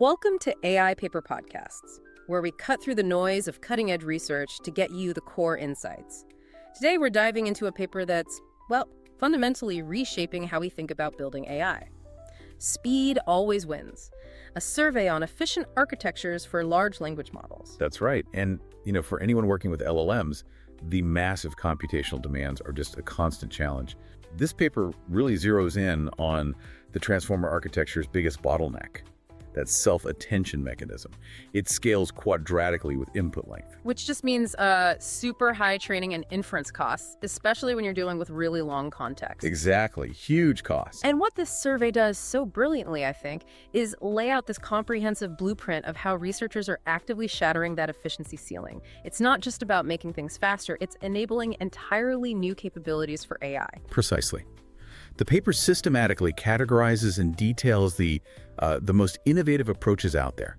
Welcome to AI Paper Podcasts, where we cut through the noise of cutting-edge research to get you the core insights. Today, we're diving into a paper that's, well, fundamentally reshaping how we think about building AI. Speed always wins. A survey on efficient architectures for large language models. That's right. And, for anyone working with LLMs, the massive computational demands are just a constant challenge. This paper really zeroes in on the transformer architecture's biggest bottleneck, that self-attention mechanism. It scales quadratically with input length. Which just means super high training and inference costs, especially when you're dealing with really long context. Exactly. Huge costs. And what this survey does so brilliantly, I think, is lay out this comprehensive blueprint of how researchers are actively shattering that efficiency ceiling. It's not just about making things faster, it's enabling entirely new capabilities for AI. Precisely. The paper systematically categorizes and details the most innovative approaches out there.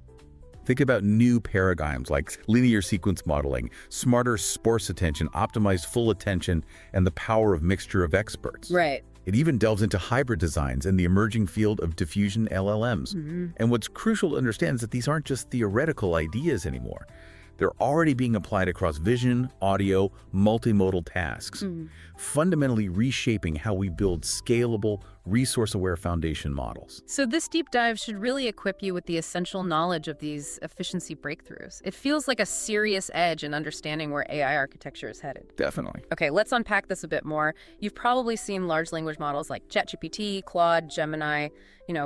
Think about new paradigms like linear sequence modeling, smarter sparse attention, optimized full attention, and the power of mixture of experts. Right. It even delves into hybrid designs and the emerging field of diffusion LLMs. And what's crucial to understand is that these aren't just theoretical ideas anymore. They're already being applied across vision, audio, multimodal tasks, fundamentally reshaping how we build scalable, resource-aware foundation models. So this deep dive should really equip you with the essential knowledge of these efficiency breakthroughs. It feels like a serious edge in understanding where AI architecture is headed. Definitely. Okay, let's unpack this a bit more. You've probably seen large language models like ChatGPT, Claude, Gemini,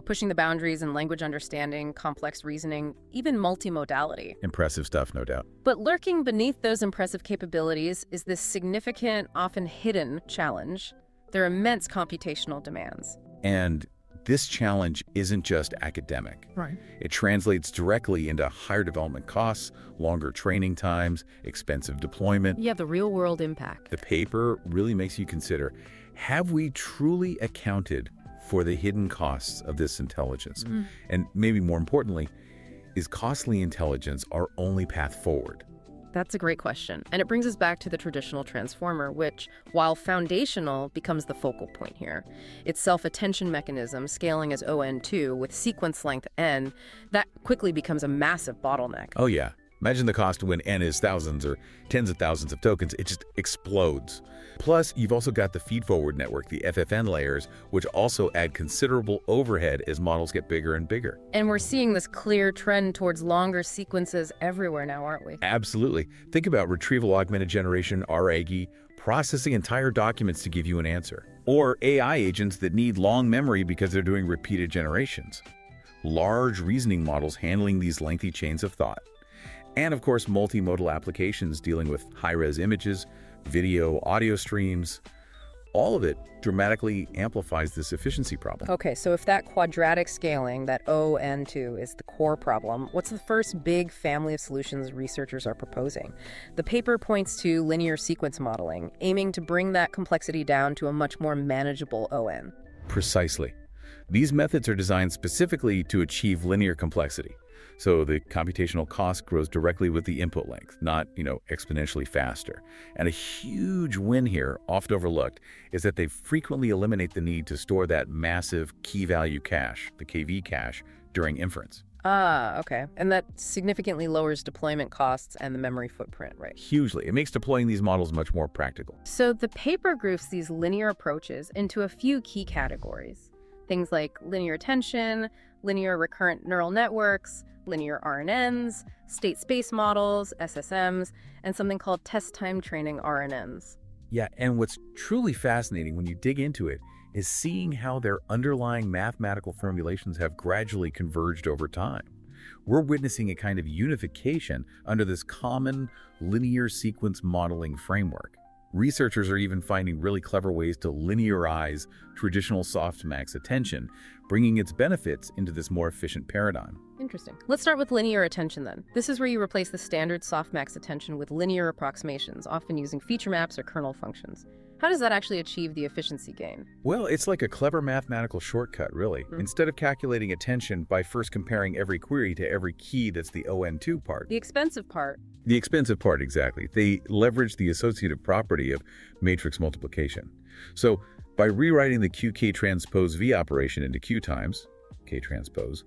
pushing the boundaries in language understanding, complex reasoning, even multimodality. Impressive stuff, no doubt. But lurking beneath those impressive capabilities is this significant, often hidden challenge. Their immense computational demands. And this challenge isn't just academic. Right. It translates directly into higher development costs, longer training times, expensive deployment. Yeah, the real-world impact. The paper really makes you consider, have we truly accounted for the hidden costs of this intelligence? And maybe more importantly, is costly intelligence our only path forward? That's a great question. And it brings us back to the traditional transformer, which, while foundational, becomes the focal point here. Its self-attention mechanism, scaling as ON2 with sequence length n, that quickly becomes a massive bottleneck. Oh yeah. Imagine the cost when n is thousands or tens of thousands of tokens. It just explodes. Plus, you've also got the feed-forward network, the FFN layers, which also add considerable overhead as models get bigger and bigger. And we're seeing this clear trend towards longer sequences everywhere now, aren't we? Absolutely. Think about retrieval augmented generation, RAG, processing entire documents to give you an answer. Or AI agents that need long memory because they're doing repeated generations. Large reasoning models handling these lengthy chains of thought. And of course, multimodal applications dealing with high-res images, video, audio streams. All of it dramatically amplifies this efficiency problem. Okay, so if that quadratic scaling, that ON2, is the core problem, what's the first big family of solutions researchers are proposing? The paper points to linear sequence modeling, aiming to bring that complexity down to a much more manageable ON. Precisely. These methods are designed specifically to achieve linear complexity. So the computational cost grows directly with the input length, not, exponentially faster. And a huge win here, often overlooked, is that they frequently eliminate the need to store that massive key value cache, the KV cache, during inference. Ah, okay. And that significantly lowers deployment costs and the memory footprint, right? Hugely. It makes deploying these models much more practical. So the paper groups these linear approaches into a few key categories. Things like linear attention, linear recurrent neural networks, linear RNNs, state space models, SSMs, and something called test time training RNNs. Yeah, and what's truly fascinating when you dig into it is seeing how their underlying mathematical formulations have gradually converged over time. We're witnessing a kind of unification under this common linear sequence modeling framework. Researchers are even finding really clever ways to linearize traditional softmax attention, bringing its benefits into this more efficient paradigm. Interesting. Let's start with linear attention then. This is where you replace the standard softmax attention with linear approximations, often using feature maps or kernel functions. How does that actually achieve the efficiency gain? Well, it's like a clever mathematical shortcut, really. Instead of calculating attention by first comparing every query to every key that's the ON2 part. The expensive part. The expensive part, exactly. They leverage the associative property of matrix multiplication. So by rewriting the QK transpose V operation into Q times, K-transpose,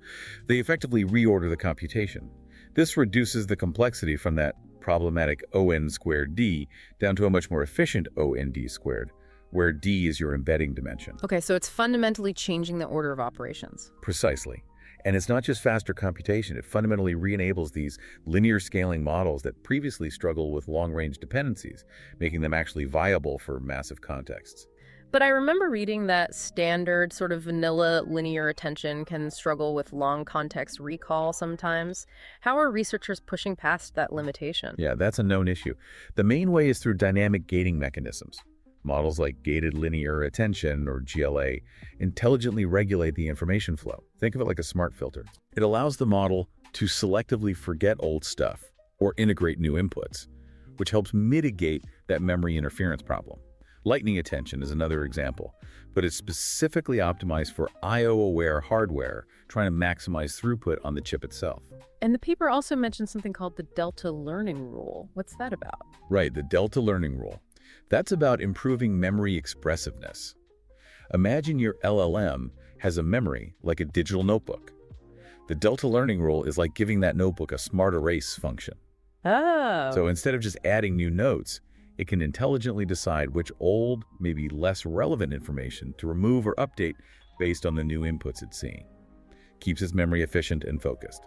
they effectively reorder the computation. This reduces the complexity from that problematic ON squared D down to a much more efficient OND squared, where D is your embedding dimension. Okay, so it's fundamentally changing the order of operations. Precisely. And it's not just faster computation, it fundamentally re-enables these linear scaling models that previously struggle with long-range dependencies, making them actually viable for massive contexts. But I remember reading that standard sort of vanilla linear attention can struggle with long context recall sometimes. How are researchers pushing past that limitation? Yeah, that's a known issue. The main way is through dynamic gating mechanisms. Models like gated linear attention, or GLA, intelligently regulate the information flow. Think of it like a smart filter. It allows the model to selectively forget old stuff or integrate new inputs, which helps mitigate that memory interference problem. Lightning attention is another example, but it's specifically optimized for I/O-aware hardware, trying to maximize throughput on the chip itself. And the paper also mentioned something called the delta learning rule. What's that about? Right, the delta learning rule. That's about improving memory expressiveness. Imagine your LLM has a memory like a digital notebook. The delta learning rule is like giving that notebook a smart erase function. Oh. So instead of just adding new notes, it can intelligently decide which old, maybe less relevant information to remove or update based on the new inputs it's seeing. Keeps its memory efficient and focused.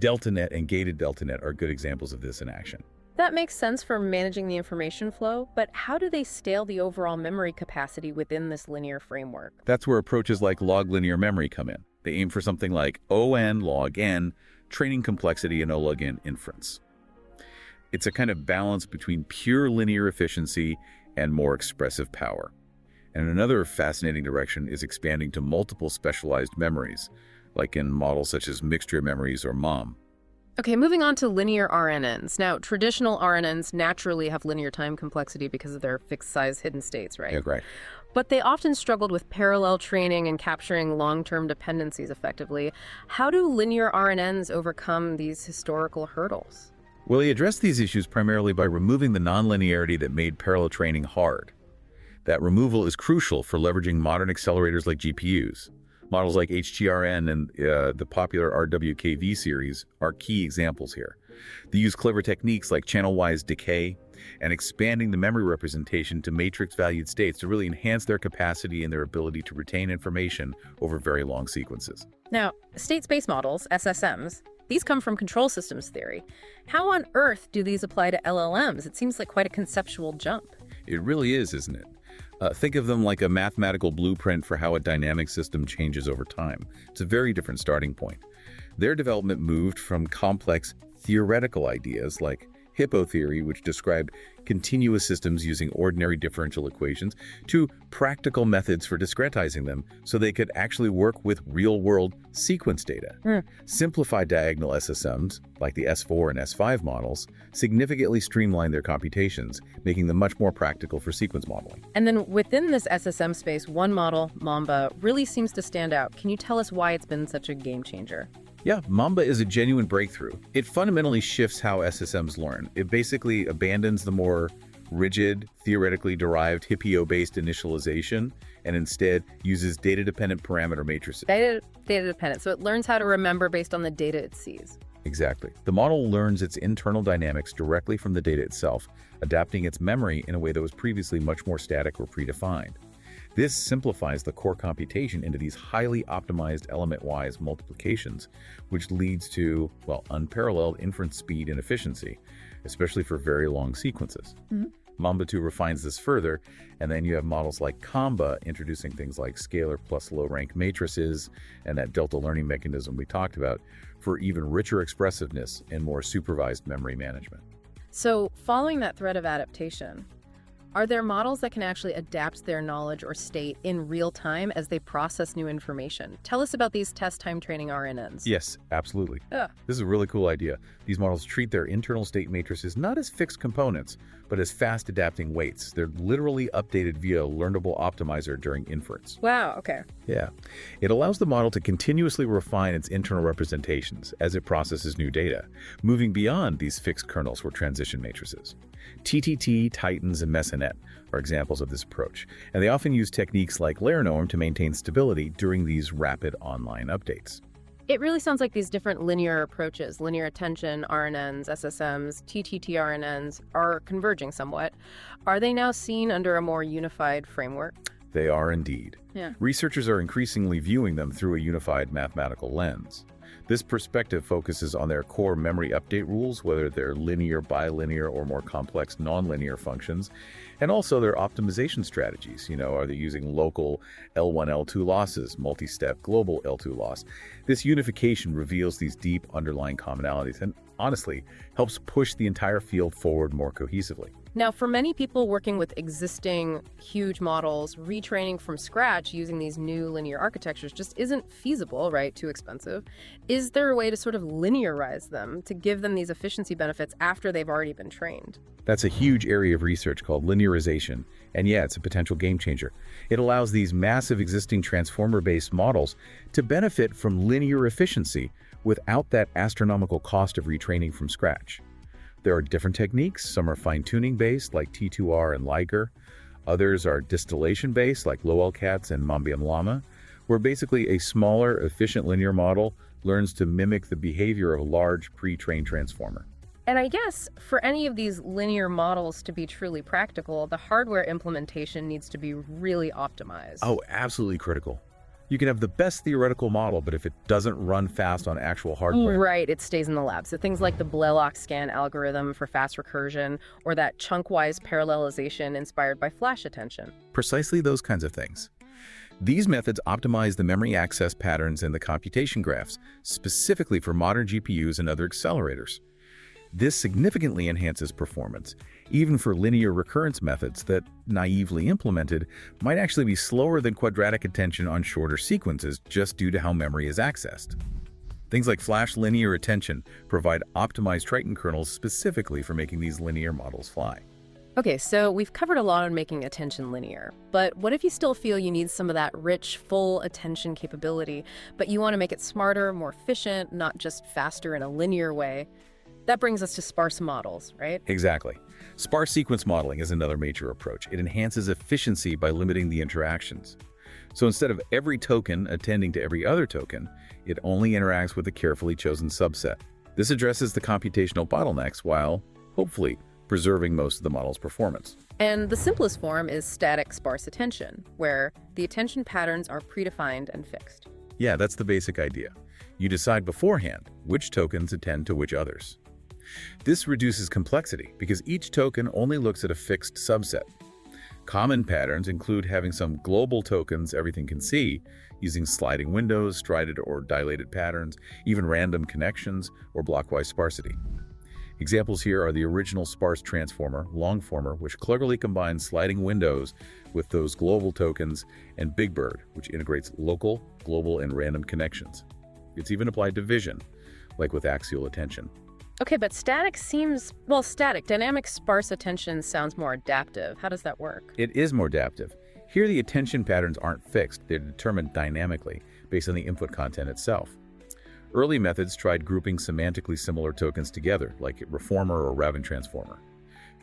DeltaNet and gated DeltaNet are good examples of this in action. That makes sense for managing the information flow, but how do they scale the overall memory capacity within this linear framework? That's where approaches like log linear memory come in. They aim for something like ON log N, training complexity, and O log N inference. It's a kind of balance between pure linear efficiency and more expressive power. And another fascinating direction is expanding to multiple specialized memories, like in models such as mixture memories or MOM. Okay, moving on to linear RNNs. Now, traditional RNNs naturally have linear time complexity because of their fixed size hidden states, right? Yeah, right. But they often struggled with parallel training and capturing long-term dependencies effectively. How do linear RNNs overcome these historical hurdles? Well, he addressed these issues primarily by removing the nonlinearity that made parallel training hard. That removal is crucial for leveraging modern accelerators like GPUs. Models like HGRN and the popular RWKV series are key examples here. They use clever techniques like channel-wise decay and expanding the memory representation to matrix-valued states to really enhance their capacity and their ability to retain information over very long sequences. Now, state space models, SSMs, these come from control systems theory. How on earth do these apply to LLMs? It seems like quite a conceptual jump. It really is, isn't it? Think of them like a mathematical blueprint for how a dynamic system changes over time. It's a very different starting point. Their development moved from complex theoretical ideas like Hippo theory, which described continuous systems using ordinary differential equations, to practical methods for discretizing them so they could actually work with real-world sequence data. Simplified diagonal SSMs, like the S4 and S5 models, significantly streamlined their computations, making them much more practical for sequence modeling. And then within this SSM space, one model, Mamba, really seems to stand out. Can you tell us why it's been such a game changer? Yeah, Mamba is a genuine breakthrough. It fundamentally shifts how SSMs learn. It basically abandons the more rigid, theoretically derived Hippo-based initialization and instead uses data-dependent parameter matrices. Data-dependent, so it learns how to remember based on the data it sees. Exactly. The model learns its internal dynamics directly from the data itself, adapting its memory in a way that was previously much more static or predefined. This simplifies the core computation into these highly optimized element-wise multiplications, which leads to, well, unparalleled inference speed and efficiency, especially for very long sequences. Mamba 2 refines this further, and then you have models like Comba introducing things like scalar plus low-rank matrices and that delta learning mechanism we talked about for even richer expressiveness and more supervised memory management. So, following that thread of adaptation, are there models that can actually adapt their knowledge or state in real time as they process new information? Tell us about these test time training RNNs. Yes, absolutely. This is a really cool idea. These models treat their internal state matrices not as fixed components, but but as fast-adapting weights. They're literally updated via a learnable optimizer during inference. Wow, okay. Yeah. It allows the model to continuously refine its internal representations as it processes new data, moving beyond these fixed kernels or transition matrices. TTT, Titans, and Mesonet are examples of this approach, and they often use techniques like layer norm to maintain stability during these rapid online updates. It really sounds like these different linear approaches, linear attention, RNNs, SSMs, TTT RNNs, are converging somewhat. Are they now seen under a more unified framework? They are indeed. Yeah. Researchers are increasingly viewing them through a unified mathematical lens. This perspective focuses on their core memory update rules, whether they're linear, bilinear, or more complex nonlinear functions, and also their optimization strategies. Are they using local L1, L2 losses, multi-step global L2 loss? This unification reveals these deep underlying commonalities and, honestly, helps push the entire field forward more cohesively. Now, for many people working with existing huge models, retraining from scratch using these new linear architectures just isn't feasible, right? Too expensive. Is there a way to sort of linearize them to give them these efficiency benefits after they've already been trained? That's a huge area of research called linearization, and yeah, it's a potential game changer. It allows these massive existing transformer-based models to benefit from linear efficiency without that astronomical cost of retraining from scratch. There are different techniques. Some are fine-tuning based, like T2R and Liger. Others are distillation based, like LOLCATS and Mamba and Llama, where basically a smaller, efficient linear model learns to mimic the behavior of a large pre-trained transformer. And I guess for any of these linear models to be truly practical, the hardware implementation needs to be really optimized. Oh, absolutely critical. You can have the best theoretical model, but if it doesn't run fast on actual hardware... Right, it stays in the lab. So things like the Blaylock scan algorithm for fast recursion, or that chunk-wise parallelization inspired by flash attention. Precisely those kinds of things. These methods optimize the memory access patterns in the computation graphs, specifically for modern GPUs and other accelerators. This significantly enhances performance, even for linear recurrence methods that, naively implemented, might actually be slower than quadratic attention on shorter sequences just due to how memory is accessed. Things like flash linear attention provide optimized Triton kernels specifically for making these linear models fly. Okay, so we've covered a lot on making attention linear, but what if you still feel you need some of that rich, full attention capability, but you want to make it smarter, more efficient, not just faster in a linear way? That brings us to sparse models, right? Exactly. Sparse sequence modeling is another major approach. It enhances efficiency by limiting the interactions. So instead of every token attending to every other token, it only interacts with a carefully chosen subset. This addresses the computational bottlenecks while, hopefully, preserving most of the model's performance. And the simplest form is static sparse attention, where the attention patterns are predefined and fixed. Yeah, that's the basic idea. You decide beforehand which tokens attend to which others. This reduces complexity because each token only looks at a fixed subset. Common patterns include having some global tokens everything can see, using sliding windows, strided or dilated patterns, even random connections, or blockwise sparsity. Examples here are the original sparse transformer, Longformer, which cleverly combines sliding windows with those global tokens, and Big Bird, which integrates local, global, and random connections. It's even applied to vision, like with axial attention. Okay, but static. Dynamic sparse attention sounds more adaptive. How does that work? It is more adaptive. Here, the attention patterns aren't fixed. They're determined dynamically based on the input content itself. Early methods tried grouping semantically similar tokens together, like Reformer or Raven Transformer.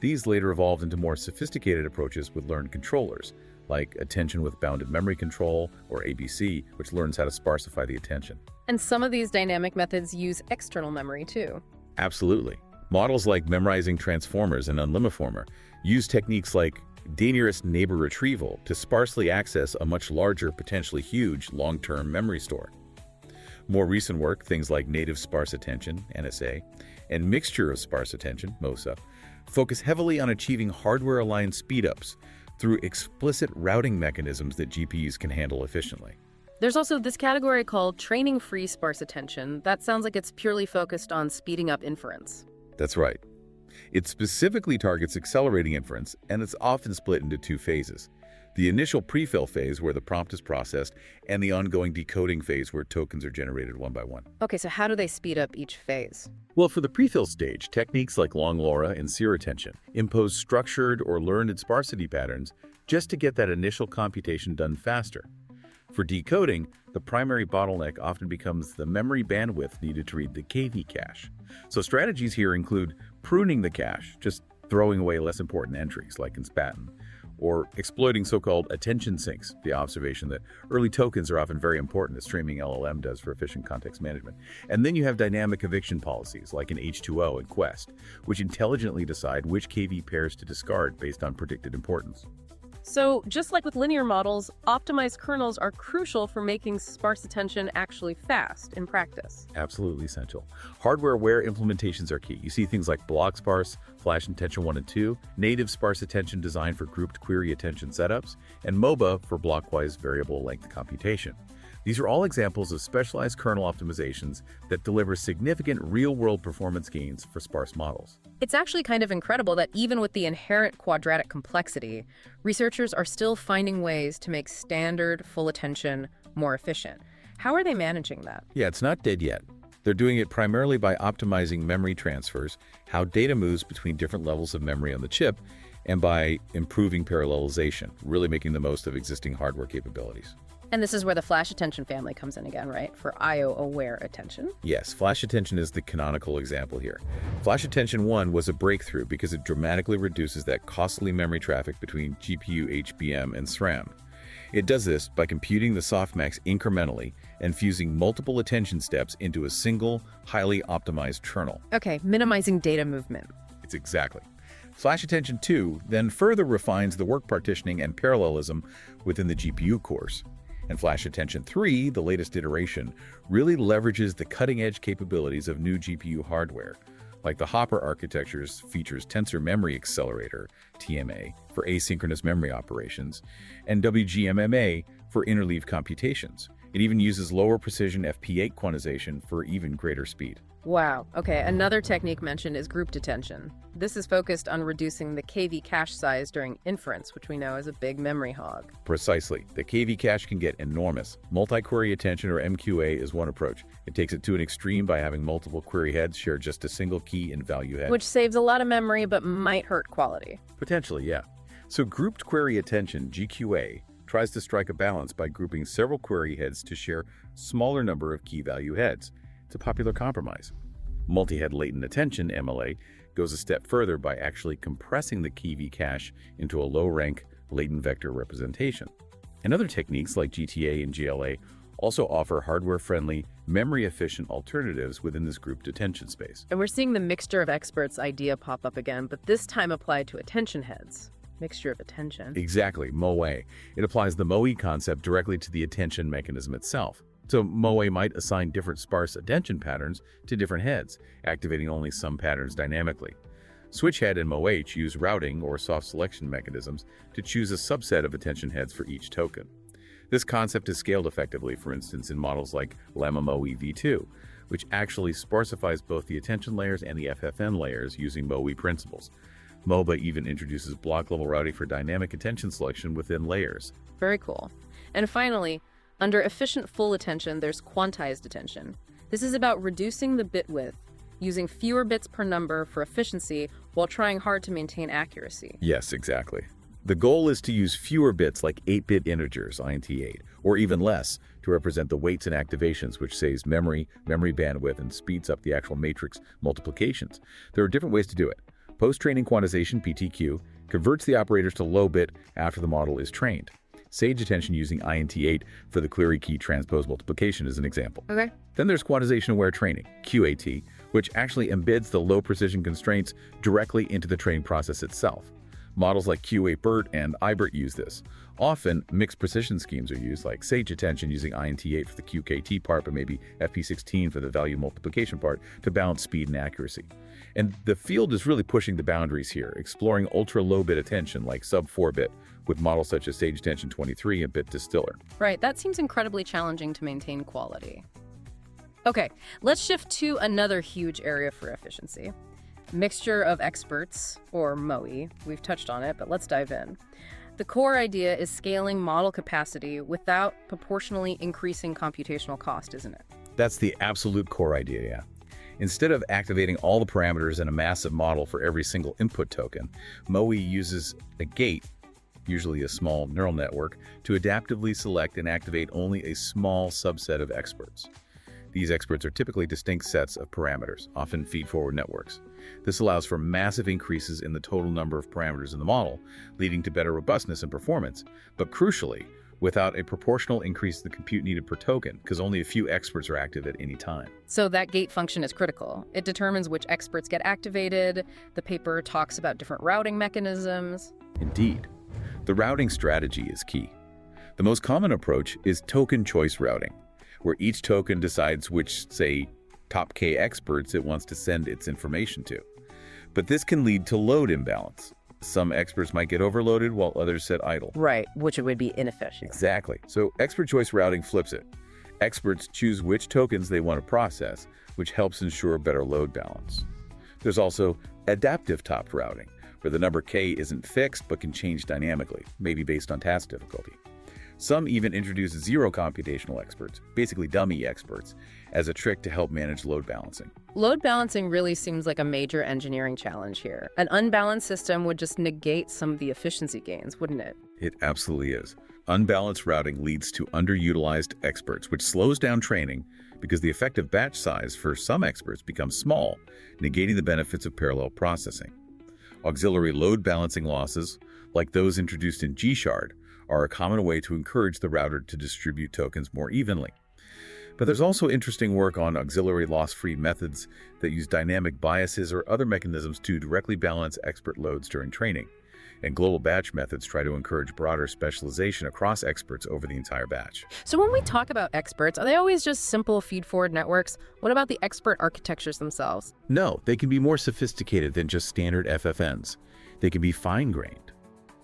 These later evolved into more sophisticated approaches with learned controllers, like Attention with Bounded Memory Control, or ABC, which learns how to sparsify the attention. And some of these dynamic methods use external memory, too. Absolutely. Models like Memorizing Transformers and Unlimiformer use techniques like de-nearest neighbor retrieval to sparsely access a much larger, potentially huge, long-term memory store. More recent work, things like Native Sparse Attention, NSA, and Mixture of Sparse Attention, MOSA, focus heavily on achieving hardware-aligned speedups through explicit routing mechanisms that GPUs can handle efficiently. There's also this category called training-free sparse attention. That sounds like it's purely focused on speeding up inference. That's right. It specifically targets accelerating inference, and it's often split into two phases. The initial prefill phase where the prompt is processed and the ongoing decoding phase where tokens are generated one by one. Okay, so how do they speed up each phase? Well, for the prefill stage, techniques like long LoRa and seer attention impose structured or learned sparsity patterns just to get that initial computation done faster. For decoding, the primary bottleneck often becomes the memory bandwidth needed to read the KV cache. So strategies here include pruning the cache, just throwing away less important entries like in Spaten, or exploiting so-called attention sinks, the observation that early tokens are often very important as streaming LLM does for efficient context management. And then you have dynamic eviction policies like in H2O and Quest, which intelligently decide which KV pairs to discard based on predicted importance. So, just like with linear models, optimized kernels are crucial for making sparse attention actually fast in practice. Absolutely essential. Hardware-aware implementations are key. You see things like block sparse, flash attention 1 and 2, native sparse attention designed for grouped query attention setups, and MOBA for blockwise variable length computation. These are all examples of specialized kernel optimizations that deliver significant real-world performance gains for sparse models. It's actually kind of incredible that even with the inherent quadratic complexity, researchers are still finding ways to make standard full attention more efficient. How are they managing that? Yeah, it's not dead yet. They're doing it primarily by optimizing memory transfers, how data moves between different levels of memory on the chip, and by improving parallelization, really making the most of existing hardware capabilities. And this is where the flash attention family comes in again, right? For IO-aware attention. Yes, flash attention is the canonical example here. Flash attention 1 was a breakthrough because it dramatically reduces that costly memory traffic between GPU, HBM, and SRAM. It does this by computing the softmax incrementally and fusing multiple attention steps into a single, highly optimized kernel. Okay, minimizing data movement. It's exactly. Flash attention 2 then further refines the work partitioning and parallelism within the GPU cores. And Flash Attention 3, the latest iteration, really leverages the cutting-edge capabilities of new GPU hardware, like the Hopper architectures features Tensor Memory Accelerator, TMA, for asynchronous memory operations, and WGMMA for interleave computations. It even uses lower precision FP8 quantization for even greater speed. Wow. Okay, another technique mentioned is grouped attention. This is focused on reducing the KV cache size during inference, which we know is a big memory hog. Precisely. The KV cache can get enormous. Multi-query attention, or MQA, is one approach. It takes it to an extreme by having multiple query heads share just a single key and value head. Which saves a lot of memory but might hurt quality. Potentially, yeah. So grouped query attention, GQA, tries to strike a balance by grouping several query heads to share smaller number of key value heads. It's a popular compromise. Multi-head latent attention, MLA, goes a step further by actually compressing the KV cache into a low-rank latent vector representation. And other techniques like GTA and GLA also offer hardware-friendly, memory-efficient alternatives within this grouped attention space. And we're seeing the mixture of experts idea pop up again, but this time applied to attention heads. Mixture of attention. Exactly, MOA. It applies the MOE concept directly to the attention mechanism itself. So MOA might assign different sparse attention patterns to different heads, activating only some patterns dynamically. Switchhead and MOH use routing or soft selection mechanisms to choose a subset of attention heads for each token. This concept is scaled effectively, for instance, in models like Llama MOE v2, which actually sparsifies both the attention layers and the FFN layers using MOE principles. MOBA even introduces block-level routing for dynamic attention selection within layers. Very cool. And finally, under efficient full attention, there's quantized attention. This is about reducing the bit width, using fewer bits per number for efficiency while trying hard to maintain accuracy. Yes, exactly. The goal is to use fewer bits like 8-bit integers, INT8, or even less to represent the weights and activations, which saves memory bandwidth, and speeds up the actual matrix multiplications. There are different ways to do it. Post-training quantization, PTQ, converts the operators to low bit after the model is trained. Sage attention using INT8 for the query key transpose multiplication is an example. Okay. Then there's quantization-aware training, QAT, which actually embeds the low-precision constraints directly into the training process itself. Models like Q8BERT and IBERT use this. Often, mixed precision schemes are used, like Sage attention using INT8 for the QKT part, but maybe FP16 for the value multiplication part to balance speed and accuracy. And the field is really pushing the boundaries here, exploring ultra-low-bit attention like sub-4-bit, with models such as Sage Attention 23 and Bit Distiller. Right, that seems incredibly challenging to maintain quality. Okay, let's shift to another huge area for efficiency. Mixture of experts, or MOE. We've touched on it, but let's dive in. The core idea is scaling model capacity without proportionally increasing computational cost, isn't it? That's the absolute core idea, yeah. Instead of activating all the parameters in a massive model for every single input token, MOE uses a gate, usually a small neural network, to adaptively select and activate only a small subset of experts. These experts are typically distinct sets of parameters, often feed-forward networks. This allows for massive increases in the total number of parameters in the model, leading to better robustness and performance, but crucially, without a proportional increase in the compute needed per token, because only a few experts are active at any time. So that gate function is critical. It determines which experts get activated. The paper talks about different routing mechanisms. Indeed. The routing strategy is key. The most common approach is token choice routing, where each token decides which, say, top K experts it wants to send its information to. But this can lead to load imbalance. Some experts might get overloaded while others sit idle. Right, which would be inefficient. Exactly. So expert choice routing flips it. Experts choose which tokens they want to process, which helps ensure better load balance. There's also adaptive top routing, where the number K isn't fixed but can change dynamically, maybe based on task difficulty. Some even introduce zero computational experts, basically dummy experts, as a trick to help manage load balancing. Load balancing really seems like a major engineering challenge here. An unbalanced system would just negate some of the efficiency gains, wouldn't it? It absolutely is. Unbalanced routing leads to underutilized experts, which slows down training because the effective batch size for some experts becomes small, negating the benefits of parallel processing. Auxiliary load balancing losses, like those introduced in G-Shard, are a common way to encourage the router to distribute tokens more evenly. But there's also interesting work on auxiliary loss-free methods that use dynamic biases or other mechanisms to directly balance expert loads during training. And global batch methods try to encourage broader specialization across experts over the entire batch. So when we talk about experts, are they always just simple feed-forward networks? What about the expert architectures themselves? No, they can be more sophisticated than just standard FFNs. They can be fine-grained,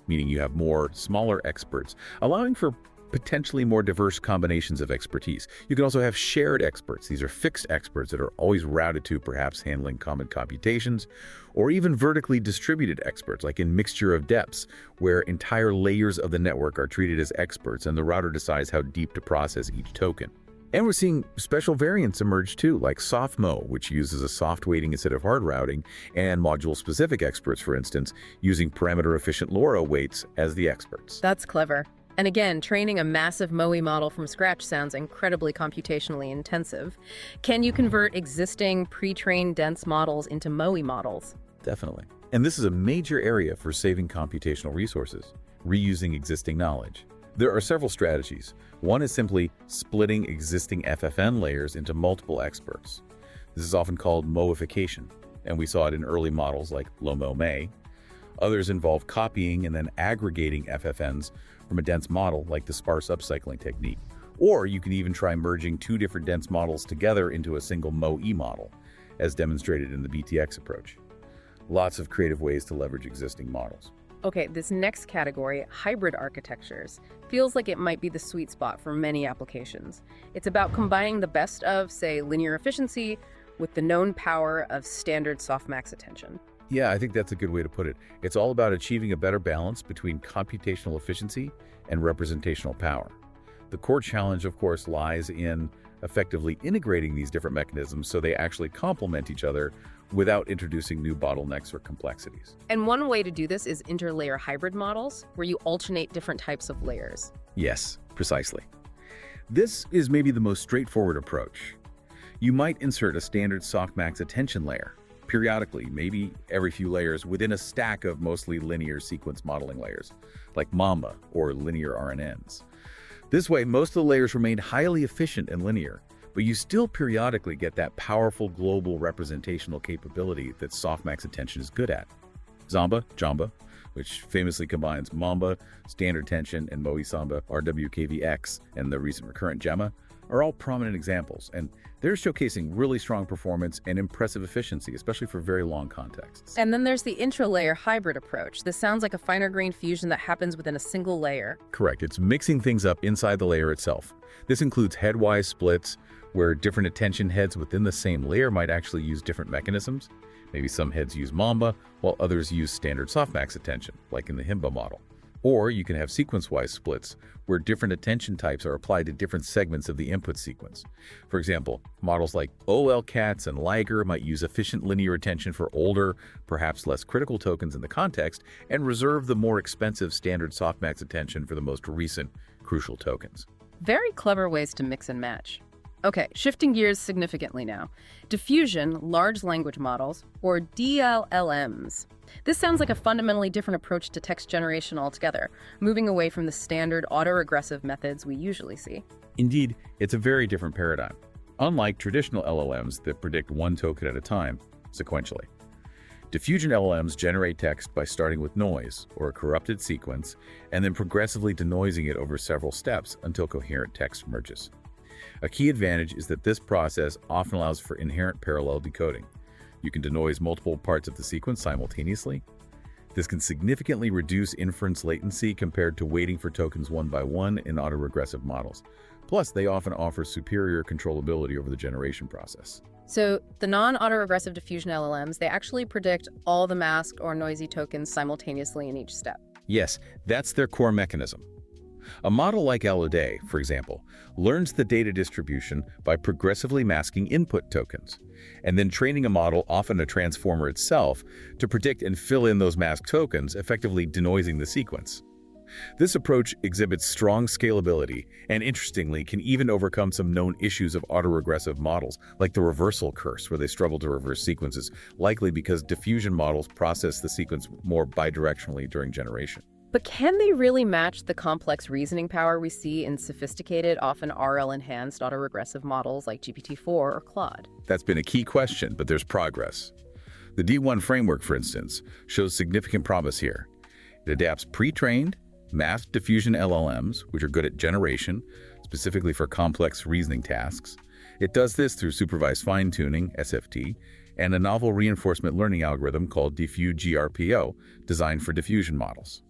meaning you have more smaller experts, allowing for potentially more diverse combinations of expertise. You can also have shared experts. These are fixed experts that are always routed to perhaps handling common computations, or even vertically distributed experts, like in mixture of depths, where entire layers of the network are treated as experts and the router decides how deep to process each token. And we're seeing special variants emerge too, like SoftMo, which uses a soft weighting instead of hard routing, and module-specific experts, for instance, using parameter-efficient LoRa weights as the experts. That's clever. And again, training a massive MOE model from scratch sounds incredibly computationally intensive. Can you convert existing pre-trained dense models into MOE models? Definitely. And this is a major area for saving computational resources, reusing existing knowledge. There are several strategies. One is simply splitting existing FFN layers into multiple experts. This is often called moification, and we saw it in early models like LoMo-May. Others involve copying and then aggregating FFNs from a dense model like the sparse upcycling technique. Or you can even try merging two different dense models together into a single MoE model, as demonstrated in the BTX approach. Lots of creative ways to leverage existing models. Okay, this next category, hybrid architectures, feels like it might be the sweet spot for many applications. It's about combining the best of, say, linear efficiency with the known power of standard softmax attention. Yeah, I think that's a good way to put it. It's all about achieving a better balance between computational efficiency and representational power. The core challenge, of course, lies in effectively integrating these different mechanisms so they actually complement each other without introducing new bottlenecks or complexities. And one way to do this is interlayer hybrid models, where you alternate different types of layers. Yes, precisely. This is maybe the most straightforward approach. You might insert a standard softmax attention layer, periodically, maybe every few layers, within a stack of mostly linear sequence modeling layers, like Mamba or linear RNNs. This way, most of the layers remain highly efficient and linear, but you still periodically get that powerful global representational capability that softmax attention is good at. Jamba, which famously combines Mamba, standard tension, and MOE Samba, RWKVX, and the recent recurrent Gemma, are all prominent examples, and they're showcasing really strong performance and impressive efficiency, especially for very long contexts. And then there's the intralayer hybrid approach. This sounds like a finer-grained fusion that happens within a single layer. Correct. It's mixing things up inside the layer itself. This includes headwise splits, where different attention heads within the same layer might actually use different mechanisms. Maybe some heads use Mamba, while others use standard softmax attention, like in the Himba model. Or you can have sequence-wise splits, where different attention types are applied to different segments of the input sequence. For example, models like OLCATs and Liger might use efficient linear attention for older, perhaps less critical tokens in the context, and reserve the more expensive standard softmax attention for the most recent, crucial tokens. Very clever ways to mix and match. Okay, shifting gears significantly now. Diffusion large language models, or DLLMs. This sounds like a fundamentally different approach to text generation altogether, moving away from the standard autoregressive methods we usually see. Indeed, it's a very different paradigm. Unlike traditional LLMs that predict one token at a time, sequentially. Diffusion LLMs generate text by starting with noise, or a corrupted sequence, and then progressively denoising it over several steps until coherent text emerges. A key advantage is that this process often allows for inherent parallel decoding. You can denoise multiple parts of the sequence simultaneously. This can significantly reduce inference latency compared to waiting for tokens one by one in autoregressive models. Plus, they often offer superior controllability over the generation process. So the non-autoregressive diffusion LLMs, they actually predict all the masked or noisy tokens simultaneously in each step. Yes, that's their core mechanism. A model like Alloday, for example, learns the data distribution by progressively masking input tokens, and then training a model, often a transformer itself, to predict and fill in those masked tokens, effectively denoising the sequence. This approach exhibits strong scalability and, interestingly, can even overcome some known issues of autoregressive models, like the reversal curse, where they struggle to reverse sequences, likely because diffusion models process the sequence more bidirectionally during generation. But can they really match the complex reasoning power we see in sophisticated, often RL-enhanced autoregressive models like GPT-4 or Claude? That's been a key question, but there's progress. The D1 framework, for instance, shows significant promise here. It adapts pre-trained, masked diffusion LLMs, which are good at generation, specifically for complex reasoning tasks. It does this through supervised fine-tuning, SFT, and a novel reinforcement learning algorithm called Diffuge-GRPO, designed for diffusion models.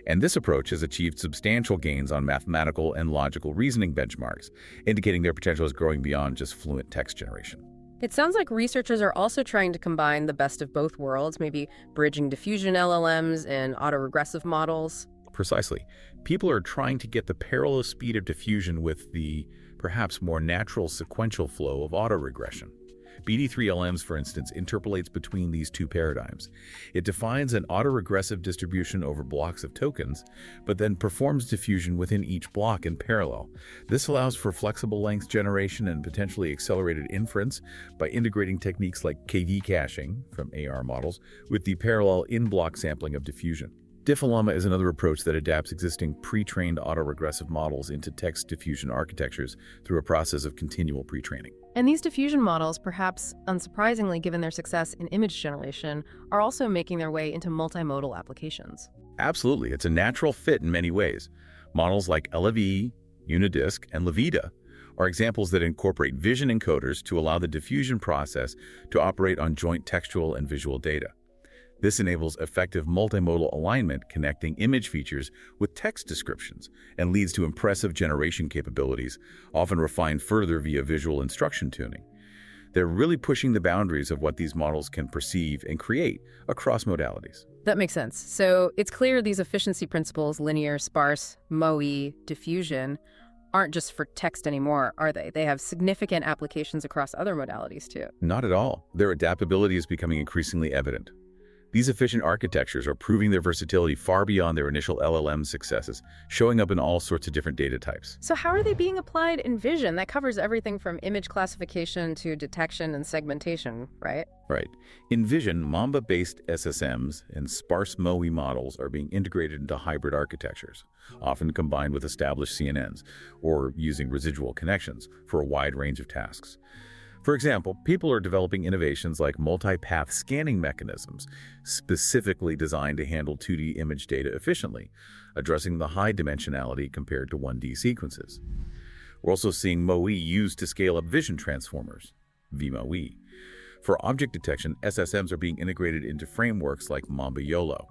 And this approach has achieved substantial gains on mathematical and logical reasoning benchmarks, indicating their potential is growing beyond just fluent text generation. It sounds like researchers are also trying to combine the best of both worlds, maybe bridging diffusion LLMs and autoregressive models. Precisely. People are trying to get the parallel speed of diffusion with the perhaps more natural sequential flow of autoregression. BD3LMs, for instance, interpolates between these two paradigms. It defines an autoregressive distribution over blocks of tokens, but then performs diffusion within each block in parallel. This allows for flexible length generation and potentially accelerated inference by integrating techniques like KV caching from AR models with the parallel in-block sampling of diffusion. DLLM is another approach that adapts existing pre-trained autoregressive models into text diffusion architectures through a process of continual pre-training. And these diffusion models, perhaps unsurprisingly given their success in image generation, are also making their way into multimodal applications. Absolutely, it's a natural fit in many ways. Models like LAV, Unidisc, and Levita are examples that incorporate vision encoders to allow the diffusion process to operate on joint textual and visual data. This enables effective multimodal alignment, connecting image features with text descriptions, and leads to impressive generation capabilities, often refined further via visual instruction tuning. They're really pushing the boundaries of what these models can perceive and create across modalities. That makes sense. So it's clear these efficiency principles, linear, sparse, MOE, diffusion, aren't just for text anymore, are they? They have significant applications across other modalities too. Not at all. Their adaptability is becoming increasingly evident. These efficient architectures are proving their versatility far beyond their initial LLM successes, showing up in all sorts of different data types. So how are they being applied in vision? That covers everything from image classification to detection and segmentation, right? Right. In vision, Mamba-based SSMs and sparse MOE models are being integrated into hybrid architectures, often combined with established CNNs, or using residual connections for a wide range of tasks. For example, people are developing innovations like multi-path scanning mechanisms, specifically designed to handle 2D image data efficiently, addressing the high dimensionality compared to 1D sequences. We're also seeing MOE used to scale up vision transformers, vMOE. For object detection, SSMs are being integrated into frameworks like Mamba YOLO.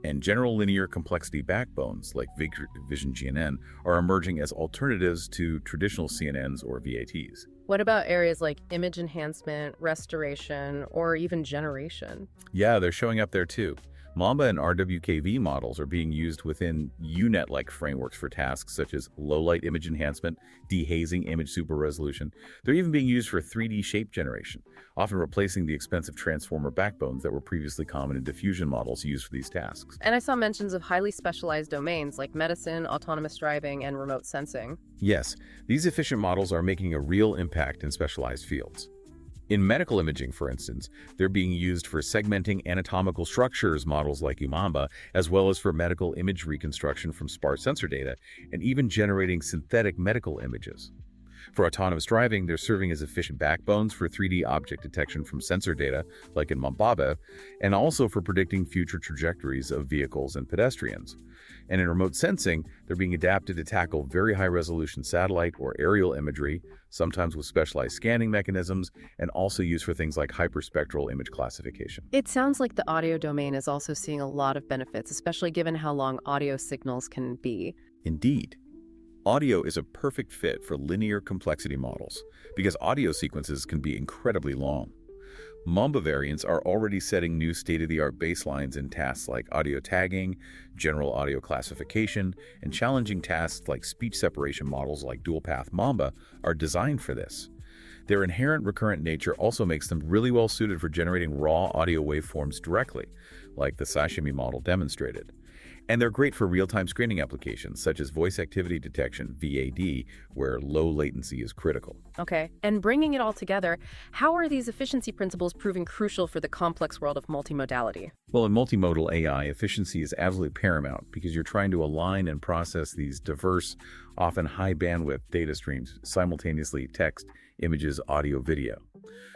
And general linear complexity backbones, like Vision GNN, are emerging as alternatives to traditional CNNs or VATs. What about areas like image enhancement, restoration, or even generation? Yeah, they're showing up there too. Mamba and RWKV models are being used within UNet-like frameworks for tasks such as low-light image enhancement, dehazing image super resolution. They're even being used for 3D shape generation, often replacing the expensive transformer backbones that were previously common in diffusion models used for these tasks. And I saw mentions of highly specialized domains like medicine, autonomous driving, and remote sensing. Yes, these efficient models are making a real impact in specialized fields. In medical imaging, for instance, they're being used for segmenting anatomical structures models like Mamba, as well as for medical image reconstruction from sparse sensor data, and even generating synthetic medical images. For autonomous driving, they're serving as efficient backbones for 3D object detection from sensor data, like in Mamba, and also for predicting future trajectories of vehicles and pedestrians. And in remote sensing, they're being adapted to tackle very high-resolution satellite or aerial imagery, sometimes with specialized scanning mechanisms, and also used for things like hyperspectral image classification. It sounds like the audio domain is also seeing a lot of benefits, especially given how long audio signals can be. Indeed. Audio is a perfect fit for linear complexity models because audio sequences can be incredibly long. Mamba variants are already setting new state-of-the-art baselines in tasks like audio tagging, general audio classification, and challenging tasks like speech separation models like dual-path Mamba are designed for this. Their inherent recurrent nature also makes them really well suited for generating raw audio waveforms directly, like the sashimi model demonstrated. And they're great for real-time screening applications, such as voice activity detection, VAD, where low latency is critical. Okay, and bringing it all together, how are these efficiency principles proving crucial for the complex world of multimodality? Well, in multimodal AI, efficiency is absolutely paramount because you're trying to align and process these diverse, often high-bandwidth data streams, simultaneously text, images, audio, video.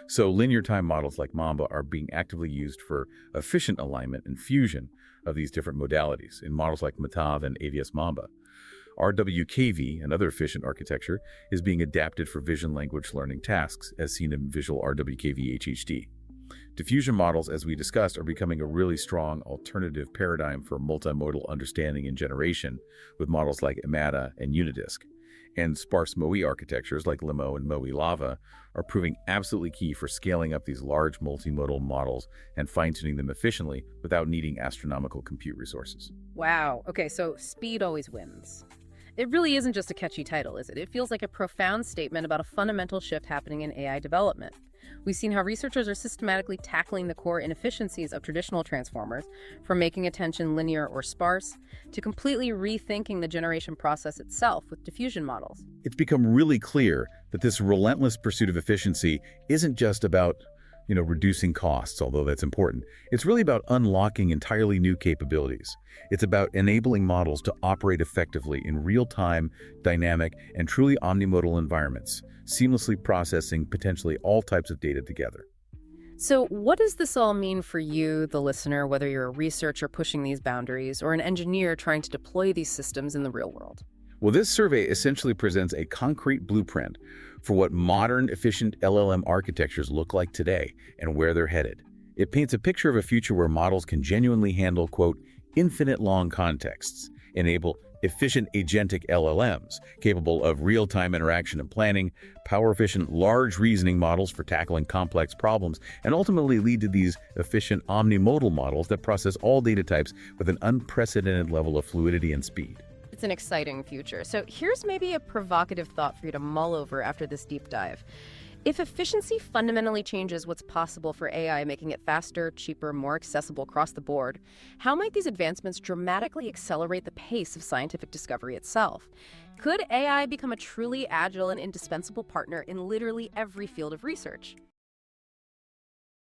So linear time models like Mamba are being actively used for efficient alignment and fusion of these different modalities in models like Matav and AVS Mamba. RWKV, another efficient architecture, is being adapted for vision language learning tasks, as seen in Visual RWKV HHD. Diffusion models, as we discussed, are becoming a really strong alternative paradigm for multimodal understanding and generation with models like Imada and Unidisk. And sparse MOE architectures like Limo and MOE Lava are proving absolutely key for scaling up these large multimodal models and fine-tuning them efficiently without needing astronomical compute resources. Wow. Okay, so speed always wins. It really isn't just a catchy title, is it? It feels like a profound statement about a fundamental shift happening in AI development. We've seen how researchers are systematically tackling the core inefficiencies of traditional transformers, from making attention linear or sparse, to completely rethinking the generation process itself with diffusion models. It's become really clear that this relentless pursuit of efficiency isn't just about reducing costs, although that's important. It's really about unlocking entirely new capabilities. It's about enabling models to operate effectively in real-time, dynamic, and truly omnimodal environments, seamlessly processing potentially all types of data together. So what does this all mean for you, the listener, whether you're a researcher pushing these boundaries or an engineer trying to deploy these systems in the real world? Well, this survey essentially presents a concrete blueprint for what modern, efficient LLM architectures look like today and where they're headed. It paints a picture of a future where models can genuinely handle, quote, infinite long contexts, enable efficient agentic LLMs, capable of real-time interaction and planning, power-efficient large reasoning models for tackling complex problems, and ultimately lead to these efficient omnimodal models that process all data types with an unprecedented level of fluidity and speed. It's an exciting future. So here's maybe a provocative thought for you to mull over after this deep dive. If efficiency fundamentally changes what's possible for AI, making it faster, cheaper, more accessible across the board, how might these advancements dramatically accelerate the pace of scientific discovery itself? Could AI become a truly agile and indispensable partner in literally every field of research?